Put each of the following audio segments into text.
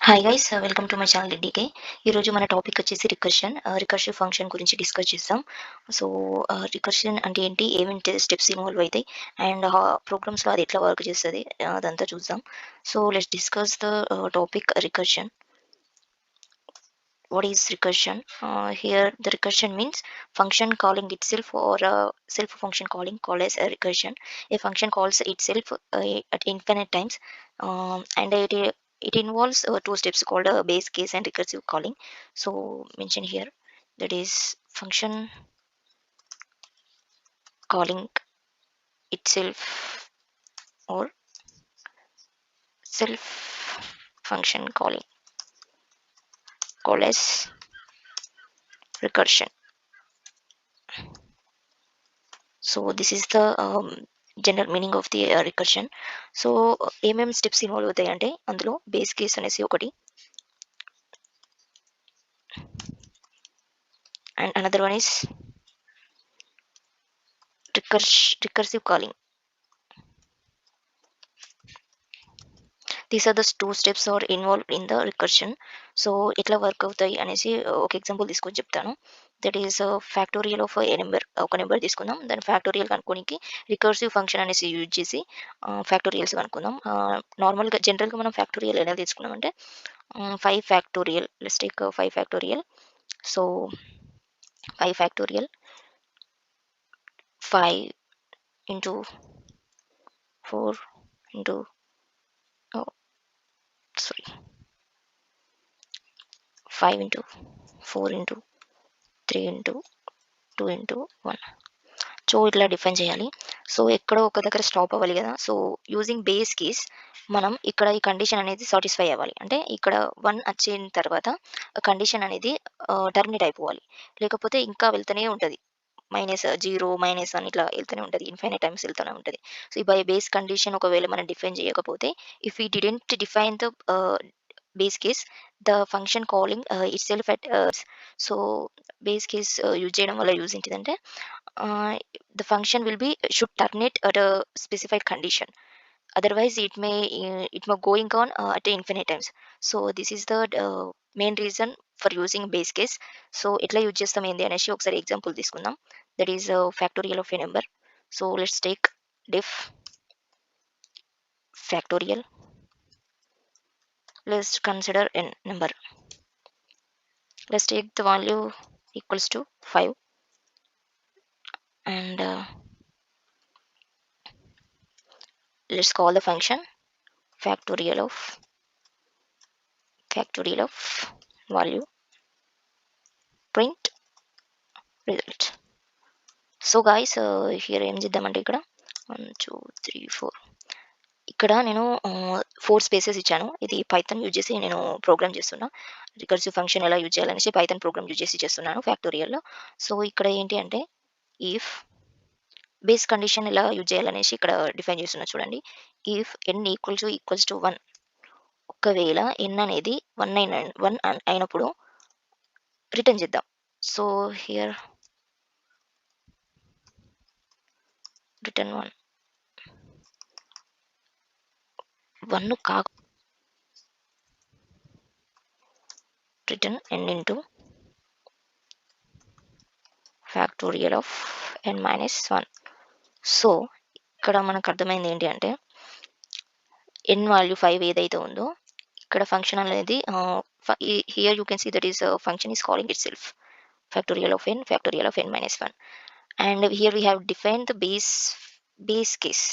Hi guys, welcome to my channel DK. ఈరోజు మన topic వచ్చేసి రికర్సివ్ ఫంక్షన్ గురించి డిస్కస్ చేస్తాం. సో రికర్షన్ అంటే ఏంటి, ఏమేంటి స్టెప్స్ ఇన్వాల్వ్ అవుతాయి, అండ్ ప్రోగ్రామ్స్లో అది ఎట్లా వర్క్ చేస్తుంది, అదంతా చూద్దాం. So let's discuss the topic recursion. What is recursion? Here the recursion means function calling itself, or self function calling, called as a recursion. A function calls itself at infinite times, and it involves two steps called base case and recursive calling. So mention here, that is function calling itself, or self function calling, called as recursion. So this is the general meaning of the recursion. So ఏమేమి steps involve అవుతాయి అంటే, అందులో base case అనేసి ఒకటి, and another one is recursive calling. These are the two steps are involve in the recursion. So ఎట్లా work అవుతాయి అనేసి ఒక ఎగ్జాంపుల్ తీసుకొని చెప్తాను. That is factorial of a number. ఒక నెంబర్ తీసుకుందాం, దాని ఫ్యాక్టోరియల్ కనుక్కోనికి రికర్సివ్ ఫంక్షన్ అనేసి యూజ్ చేసి ఫ్యాక్టోరియల్స్ కనుక్కుందాం. నార్మల్గా జనరల్గా మనం ఫ్యాక్టోరియల్ ఎలా తీసుకున్నామంటే, 5 factorial. Let's take 5 factorial. So 5 factorial, 5 into 4 into, oh sorry, 5 into 4 into 3 into 2 into 1. So ఇట్లా డిఫైన్ చేయాలి. సో ఎక్కడో ఒక దగ్గర స్టాప్ అవ్వాలి కదా. సో యూజింగ్ బేస్ కేస్ మనం ఇక్కడ ఈ కండిషన్ అనేది సాటిస్ఫై అవ్వాలి. అంటే ఇక్కడ 1 వచ్చిన తర్వాత కండిషన్ అనేది టర్మినేట్ అయిపోవాలి. లేకపోతే ఇంకా వెళ్తూనే ఉంటుంది. -0, -1 ఇట్లా వెళ్తూనే ఉంటది. ఇన్ఫైనైట్ టైమ్స్ వెళ్తూనే ఉంటది. సో, ఈ బై బేస్ కండిషన్ ఒకవేళ మనం డిఫైన్ చేయకపోతే, if we didn't define the base case, the function calling itself at so, base case use చేయడం వల్ల యూజ్ ఏంటిదంటే, the function will be should terminate at a specified condition. Otherwise it may going on at infinite times. So this is the main reason for using base case. So ఎట్లా use చేస్తాం ఏంది అనేసి ఒకసారి example తీసుకుందాం. That is factorial of a number. So let's take def factorial. Let's consider N number. Let's take the value equals to 5, and let's call the function factorial of value print result. So guys, here ఏం చేద్దామంటే, ఇక్కడ 1 2 3 4, ఇక్కడ నేను 4 spaces ఇచ్చాను. ఇది Python use చేసి నేను programme చేస్తున్నా. రికర్సివ్ ఫంక్షన్ ఎలా యూజ్ చేయాలనేసి పైథాన్ ప్రోగ్రామ్ యూజ్ చేసి చేస్తున్నాను ఫ్యాక్టోరియల్‌లో. సో ఇక్కడ ఏంటి అంటే, ఇఫ్ బేస్ కండిషన్ ఎలా యూజ్ చేయాలనేసి ఇక్కడ డిఫైన్ చేస్తున్నా చూడండి. ఇఫ్ n ఈక్వల్స్ టు 1, ఒకవేళ n అనేది 1 అయినప్పుడు రిటర్న్ చేద్దాం. సో హియర్ రిటర్న్ 1 కాక return n into factorial of n-1. So ఇక్కడ మనకు అర్థమైంది ఏంటి అంటే, n వాల్యూ 5 ఏదైతే ఉందో, ఇక్కడ ఫంక్షన్ అనేది here you can see that is function is calling itself factorial of n-1, and here we have defined the base case.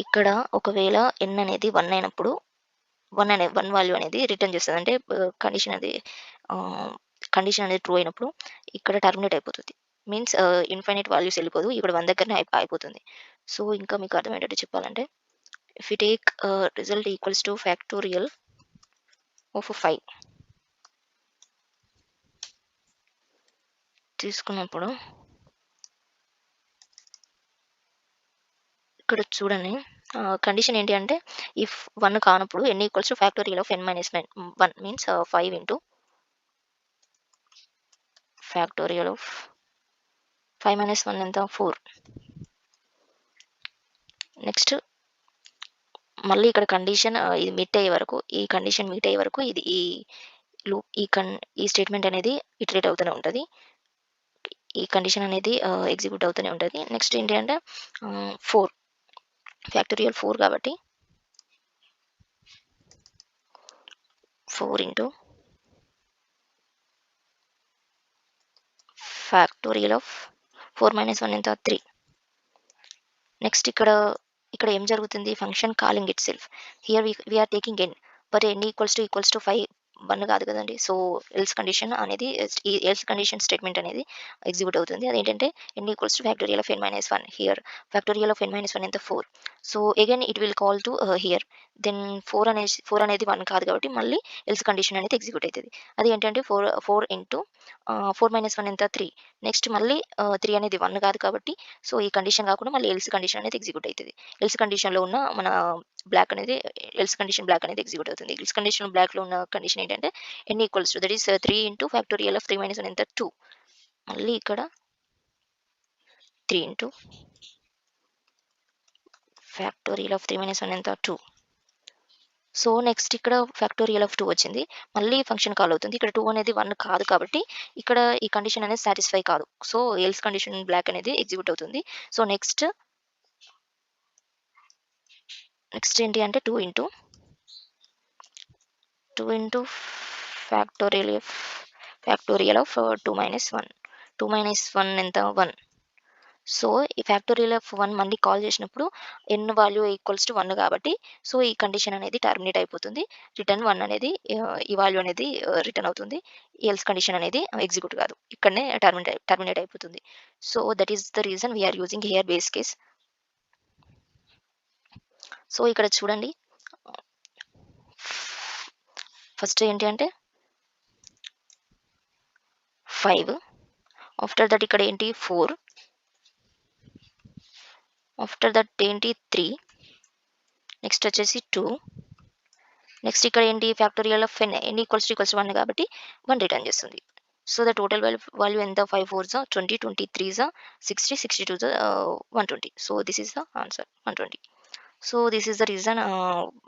ఇక్కడ ఒకవేళ n అనేది 1 అయినప్పుడు 1 వాల్యూ అనేది రిటర్న్ చేస్తుంది. అంటే కండిషన్ అనేది ట్రూ అయినప్పుడు ఇక్కడ టర్మినేట్ అయిపోతుంది. మీన్స్ ఇన్ఫైనైట్ వాల్యూస్ వెళ్ళిపోదు, ఇక్కడ 1 దగ్గరనే అయిపోతుంది. సో ఇంకా మీకు అర్థమయ్యేటట్టు చెప్పాలంటే, if you take result equals to factorial of 5 తీసుకున్నప్పుడు, ఇక్కడ చూడండి, కండిషన్ ఏంటి అంటే, ఇఫ్ 1 కానప్పుడు n equals to factorial of n-1 means 5 into factorial of 5 - 1 ఎంత, 4. నెక్స్ట్ మళ్ళీ ఇక్కడ కండిషన్ ఇది మీట్ అయ్యే వరకు, ఈ కండిషన్ మీట్ అయ్యే వరకు ఇది లూప్ ఈ స్టేట్మెంట్ అనేది ఇటరేట్ అవుతూనే ఉంటుంది. ఈ కండిషన్ అనేది ఎగ్జిక్యూట్ అవుతూనే ఉంటుంది. నెక్స్ట్ ఏంటి అంటే 4 ఫ్యాక్టోరియల్ 4 కాబట్టి 4 ఇంటూ ఫ్యాక్టోరియల్ ఆఫ్ 4 మైనస్ 1 ఎంత 3. నెక్స్ట్ ఇక్కడ ఏం జరుగుతుంది, function calling itself. Here we are taking n, but n equals to 5 1 కాదు కదండి. సో ఎల్స్ కండిషన్ అనేది, ఈ ఎల్స్ కండిషన్ స్టేట్మెంట్ అనేది ఎగ్జిక్యూట్ అవుతుంది. అదేంటంటే n equals to factorial of n minus 1. Here factorial of n minus 1 ఎంత 4. So again it will call to here, then 4 అనేది 1 కాదు కాబట్టి మళ్ళీ ఎల్స్ కండిషన్ అనేది ఎగ్జిక్యూట్ అవుతుంది. అది ఏంటంటే 4 ఇంటూ 4 మైనస్ 1 ఎంత 3. నెక్స్ట్ మళ్ళీ 3 అనేది 1 కాదు కాబట్టి, సో ఈ కండిషన్ కాకుండా మళ్ళీ ఎల్స్ కండిషన్ అనేది ఎగ్జిక్యూట్ అవుతుంది. ఎల్స్ కండిషన్లో ఉన్న మన బ్లాక్ అనేది, ఎల్స్ కండిషన్ బ్లాక్ అనేది ఎగ్జిక్యూట్ అవుతుంది. ఎల్స్ కండిషన్ బ్లాక్లో ఉన్న కండిషన్ ఏంటంటే n equals to, that is 3 into factorial of 3 minus 1 ఎంత 2. మళ్ళీ ఇక్కడ 3 ఇంటూ ఫ్యాక్టోరియల్ ఆఫ్ 3 మైనస్ 1 ఎంత 2. సో నెక్స్ట్ ఇక్కడ ఫ్యాక్టోరియల్ ఆఫ్ 2 వచ్చింది. మళ్ళీ ఫంక్షన్ కాల్ అవుతుంది. ఇక్కడ 2 అనేది 1 కాదు కాబట్టి ఇక్కడ ఈ కండిషన్ అనేది సాటిస్ఫై కాదు. సో ఎల్స్ కండిషన్ బ్లాక్ అనేది ఎగ్జిక్యూట్ అవుతుంది. సో నెక్స్ట్ ఏంటి అంటే 2 into factorial of 2 minus 1. 2 minus 1 ఎంత 1. సో ఈ ఫ్యాక్టోరియల్ ఆఫ్ 1 మళ్ళీ కాల్ చేసినప్పుడు ఎన్ వాల్యూ ఈక్వల్స్ టు 1 కాబట్టి, సో ఈ కండిషన్ అనేది టర్మినేట్ అయిపోతుంది. రిటర్న్ 1 అనేది ఈ వాల్యూ అనేది రిటర్న్ అవుతుంది. ఎల్స్ కండిషన్ అనేది ఎగ్జిక్యూట్ కాదు, ఇక్కడనే టర్మినేట్ అయిపోతుంది. So that is the reason we are using here base case. So ఇక్కడ చూడండి, ఫస్ట్ ఏంటి అంటే 5, ఆఫ్టర్ దట్ ఇక్కడ ఏంటి 4, ఆఫ్టర్ దట్ ఏంటి 3, నెక్స్ట్ వచ్చేసి 2, నెక్స్ట్ ఇక్కడ ఏంటి factorial of N equals to 1 కాబట్టి 1 రిటర్న్ చేస్తుంది. సో ద టోటల్ వాల్యూ ఎంత 5 4 20, 23 60, 62 120. So this is the answer 120. So this is the reason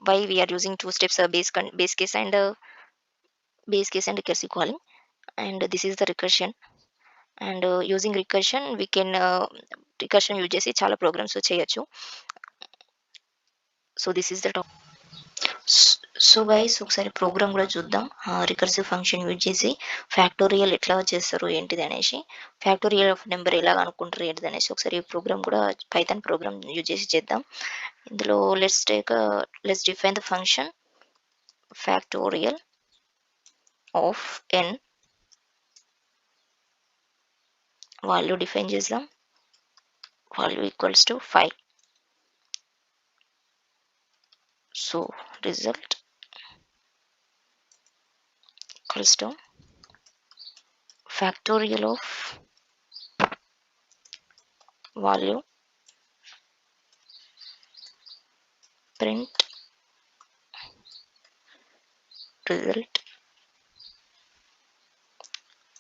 why we are using two steps, base case and recursive calling, and this is the recursion. And using recursion we can recursion use చేసి చాలా programmes చేయొచ్చు. So this is the top. So guys ఒకసారి programme కూడా చూద్దాం. Recursive function use చేసి factorial ఎట్లా చేస్తారు ఏంటిది అనేసి, ఫ్యాక్టోరియల్ ఆఫ్ నెంబర్ ఎలా అనుకుంటారు ఏంటిది అనేసి ఒకసారి ఈ ప్రోగ్రామ్ కూడా పైథాన్ ప్రోగ్రామ్ యూజ్ చేసి చేద్దాం. ఇందులో let's define the function factorial of n. Value define చేద్దాం, value equals to 5. So result equals to factorial of value print result.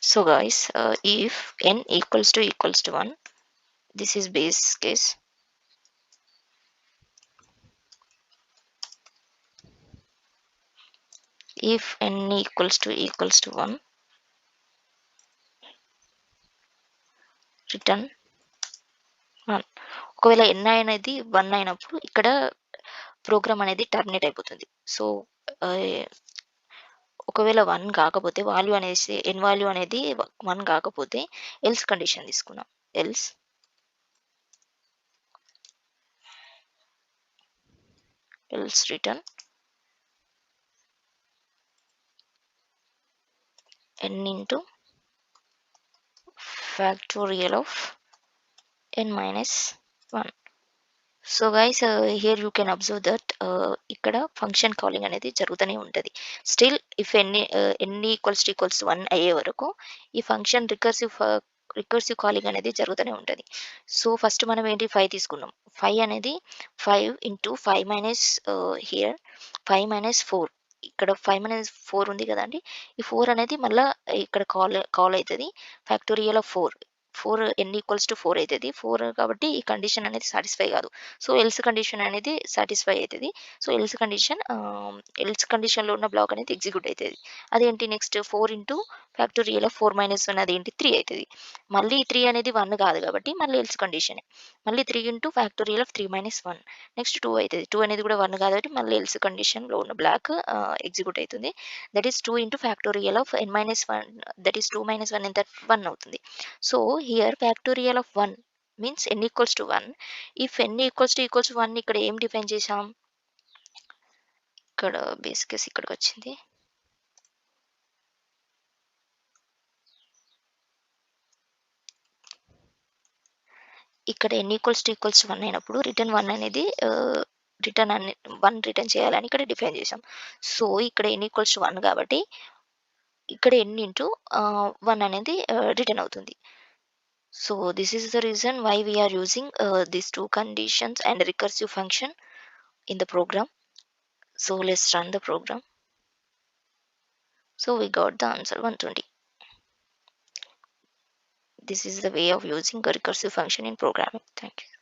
So guys, if n equals to 1, this is base case. If n equals to 1, return 1. ఒకవేళ n అనేది 1 అయినప్పుడు ఇక్కడ programme అనేది terminate అయిపోతుంది. So ఒకవేళ 1 కాకపోతే value అనేసి n value అనేది 1 కాకపోతే ఎల్స్ కండిషన్ తీసుకున్నాం. Else return n into factorial of n minus 1. So guys here you can observe that ఇక్కడ ఫంక్షన్ కాలింగ్ అనేది జరుగుతూనే ఉంటుంది. స్టిల్ ఇఫ్ ఎన్ని ఈక్వల్స్ టు 1 అయ్యే వరకు ఈ ఫంక్షన్ రికర్సివ్ కాలింగ్ అనేది జరుగుతూనే ఉంటుంది. సో ఫస్ట్ మనం ఏంటి 5 తీసుకున్నాం. 5 అనేది 5 ఇంటూ 5 మైనస్ హియర్ 5 మైనస్ 4. ఇక్కడ 5 మైనస్ 4 ఉంది కదండి. ఈ 4 అనేది మళ్ళీ ఇక్కడ కాల్ అవుతుంది factorial of 4. 4 n equals to 4 అవుతుంది. 4 కాబట్టి ఈ కండిషన్ అనేది సాటిస్ఫై కాదు. సో ఎల్స్ కండిషన్ అనేది సాటిస్ఫై అవుతుంది. సో ఎల్స్ కండిషన్లో ఉన్న బ్లాక్ అనేది ఎగ్జిక్యూట్ అవుతుంది. అదేంటి next 4 into factorial of 4 minus 1 అదేంటి 3 అవుతుంది. మళ్ళీ 3 అనేది 1 కాదు కాబట్టి మళ్ళీ ఎల్స్ కండిషన్. మళ్ళీ 3 into factorial of 3 minus 1 next 2 అవుతుంది. 2 అనేది కూడా 1 కాదు కాబట్టి మళ్ళీ ఎల్స్ కండిషన్లో ఉన్న బ్లాక్ ఎగ్జిక్యూట్ అవుతుంది. That is 2 into factorial of n minus 1 that is 2 minus 1 ఎంత 1 అవుతుంది. So here factorial of 1 means n equals to 1. If n equals to 1 ఇక్కడ ఏం డిఫైన్ చేసాం, ఇక్కడ బేస్ కేస్ ఇక్కడికి వచ్చింది. ఇక్కడ n ఈక్వల్స్ టు 1 అయినప్పుడు రిటర్న్ 1 అనేది రిటర్న్ 1 రిటర్న్ చేయాలని ఇక్కడ డిఫైన్ చేసాం. సో ఇక్కడ n ఈక్వల్స్ టు 1 కాబట్టి ఇక్కడ n ఇంటూ 1 అనేది రిటర్న్ అవుతుంది. So this is the reason why we are using these two conditions and recursive function in the program. So let's run the program. So we got the answer 120. This is the way of using a recursive function in programming. Thank you.